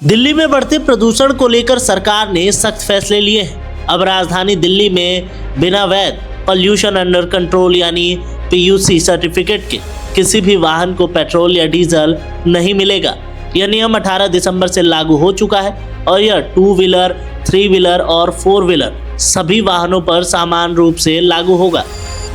दिल्ली में बढ़ते प्रदूषण को लेकर सरकार ने सख्त फैसले लिए हैं। अब राजधानी दिल्ली में बिना वैध पॉल्यूशन अंडर कंट्रोल यानी पीयूसी सर्टिफिकेट के किसी भी वाहन को पेट्रोल या डीजल नहीं मिलेगा। यह नियम 18 दिसंबर से लागू हो चुका है और यह 2 व्हीलर, 3 व्हीलर और 4 व्हीलर सभी वाहनों पर समान रूप से लागू होगा।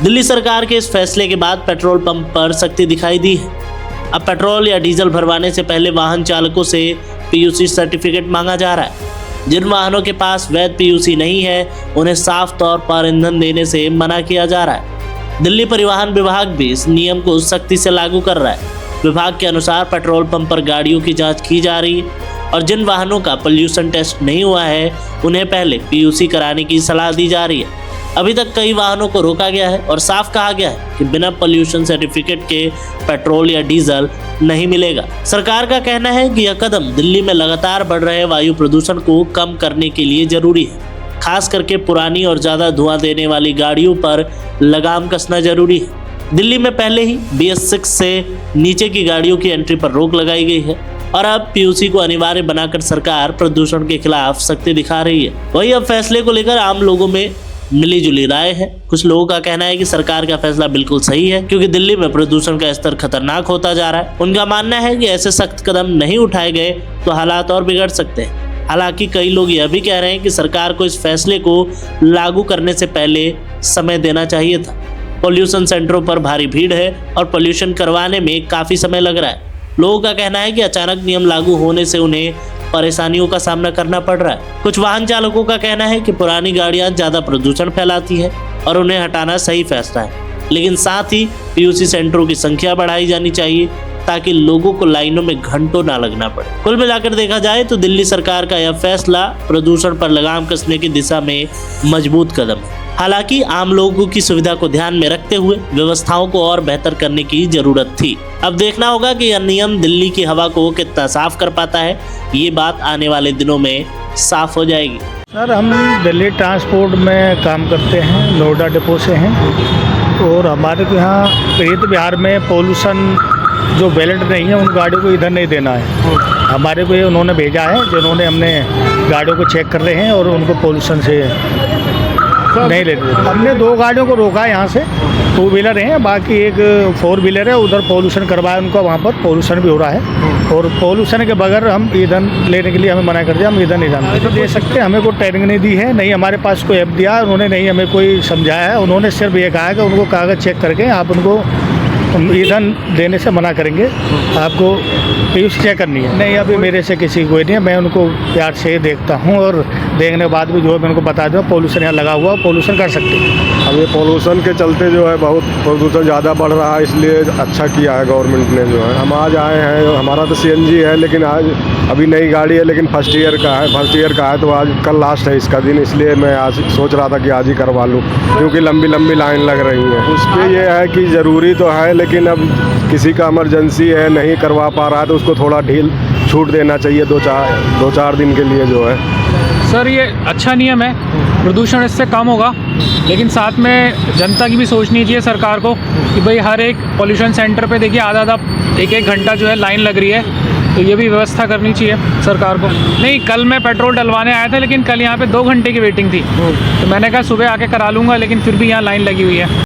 दिल्ली सरकार के इस फैसले के बाद पेट्रोल पंप पर सख्ती दिखाई दी है। अब पेट्रोल या डीजल भरवाने से पहले वाहन चालकों से पीयूसी सर्टिफिकेट मांगा जा रहा है। जिन वाहनों के पास वैध पीयूसी नहीं है उन्हें साफ तौर पर ईंधन देने से मना किया जा रहा है। दिल्ली परिवहन विभाग भी इस नियम को सख्ती से लागू कर रहा है। विभाग के अनुसार पेट्रोल पंप पर गाड़ियों की जांच की जा रही है और जिन वाहनों का पोल्यूशन टेस्ट नहीं हुआ है उन्हें पहले पीयूसी कराने की सलाह दी जा रही है। अभी तक कई वाहनों को रोका गया है और साफ कहा गया है कि बिना पोल्यूशन सर्टिफिकेट के पेट्रोल या डीजल नहीं मिलेगा। सरकार का कहना है कि यह कदम दिल्ली में लगातार बढ़ रहे वायु प्रदूषण को कम करने के लिए जरूरी है। खास करके पुरानी और ज्यादा धुआं देने वाली गाड़ियों पर लगाम कसना जरूरी है। दिल्ली में पहले ही BS6 से नीचे की गाड़ियों की एंट्री पर रोक लगाई गई है और अब पीयूसी को अनिवार्य बनाकर सरकार प्रदूषण के खिलाफ सख्ती दिखा रही है। वहीं अब फैसले को लेकर आम लोगों में मिली जुली राय है। कुछ लोगों का कहना है कि सरकार का फैसला बिल्कुल सही है क्योंकि दिल्ली में प्रदूषण का स्तर खतरनाक होता जा रहा है। उनका मानना है कि ऐसे सख्त कदम नहीं उठाए गए तो हालात और बिगड़ सकते हैं। हालांकि कई लोग यह भी कह रहे हैं कि सरकार को इस फैसले को लागू करने से पहले समय देना चाहिए था। पोल्यूशन सेंटरों पर भारी भीड़ है और पोल्यूशन करवाने में काफी समय लग रहा है। लोगों का कहना है कि अचानक नियम लागू होने से उन्हें परेशानियों का सामना करना पड़ रहा है। कुछ वाहन चालकों का कहना है कि पुरानी गाड़ियां ज्यादा प्रदूषण फैलाती है और उन्हें हटाना सही फैसला है, लेकिन साथ ही पीयूसी सेंटरों की संख्या बढ़ाई जानी चाहिए ताकि लोगों को लाइनों में घंटों ना लगना पड़े। कुल मिलाकर देखा जाए तो दिल्ली सरकार का यह फैसला प्रदूषण पर लगाम कसने की दिशा में मजबूत कदम है। हालांकि आम लोगों की सुविधा को ध्यान में रखते हुए व्यवस्थाओं को और बेहतर करने की जरूरत थी। अब देखना होगा कि यह नियम दिल्ली की हवा को कितना साफ कर पाता है। ये बात आने वाले दिनों में साफ हो जाएगी। सर, हम दिल्ली ट्रांसपोर्ट में काम करते हैं, नोएडा डिपो से हैं और हमारे को यहाँ प्रीत बिहार में पोल्यूशन जो बैलेट नहीं है उन गाड़ियों को इधर नहीं देना है। हमारे को ये उन्होंने भेजा है जिन्होंने हमने गाड़ियों को चेक कर रहे हैं और उनको पोल्यूशन से नहीं लेते। हमने 2 गाड़ियों को रोका है यहाँ से, 2 व्हीलर हैं, बाकी एक 4 व्हीलर है। उधर पोल्यूशन करवाया उनको, वहाँ पर पोल्यूशन भी हो रहा है और पोल्यूशन के बगैर हम ईंधन लेने के लिए हमें मना कर दिया। हम ईंधन नहीं जानते तो दे सकते, हमें कोई ट्रेनिंग नहीं दी है, नहीं हमारे पास कोई ऐप दिया, उन्होंने नहीं हमें कोई समझाया है। उन्होंने सिर्फ ये कहा है कि उनको कागज़ चेक करके आप उनको ईंधन देने से मना करेंगे, आपको पीयूसी चेक करनी है। नहीं, अभी मेरे से किसी कोई नहीं है, मैं उनको प्यार से देखता हूँ और देखने के बाद भी जो है मैं उनको बता दूँ पोल्यूशन यहाँ लगा हुआ, पोल्यूशन कर सकते हैं। अब ये पोल्यूशन के चलते जो है बहुत प्रदूषण ज़्यादा बढ़ रहा है, इसलिए अच्छा किया है गवर्नमेंट ने। जो है हम आज आए हैं, हमारा तो CNG है लेकिन आज अभी नई गाड़ी है लेकिन फर्स्ट ईयर का है तो आज कल लास्ट है इसका दिन, इसलिए मैं आज सोच रहा था कि आज ही करवा लूँ क्योंकि लंबी लंबी लाइन लग रही है। उस पर यह है कि ज़रूरी तो है लेकिन अब किसी का इमरजेंसी है, नहीं करवा पा रहा है तो उसको थोड़ा छूट देना चाहिए 2-4 दिन के लिए जो है। सर, ये अच्छा नियम है, प्रदूषण इससे कम होगा, लेकिन साथ में जनता की भी सोचनी चाहिए सरकार को कि भाई हर एक पोल्यूशन सेंटर पे देखिए आधा 1-1 घंटा जो है लाइन लग रही है, तो ये भी व्यवस्था करनी चाहिए सरकार को। नहीं, कल मैं पेट्रोल डलवाने आया था लेकिन कल यहाँ पे 2 घंटे की वेटिंग थी, तो मैंने कहा सुबह आके करा लूँगा, लेकिन फिर भी यहाँ लाइन लगी हुई है।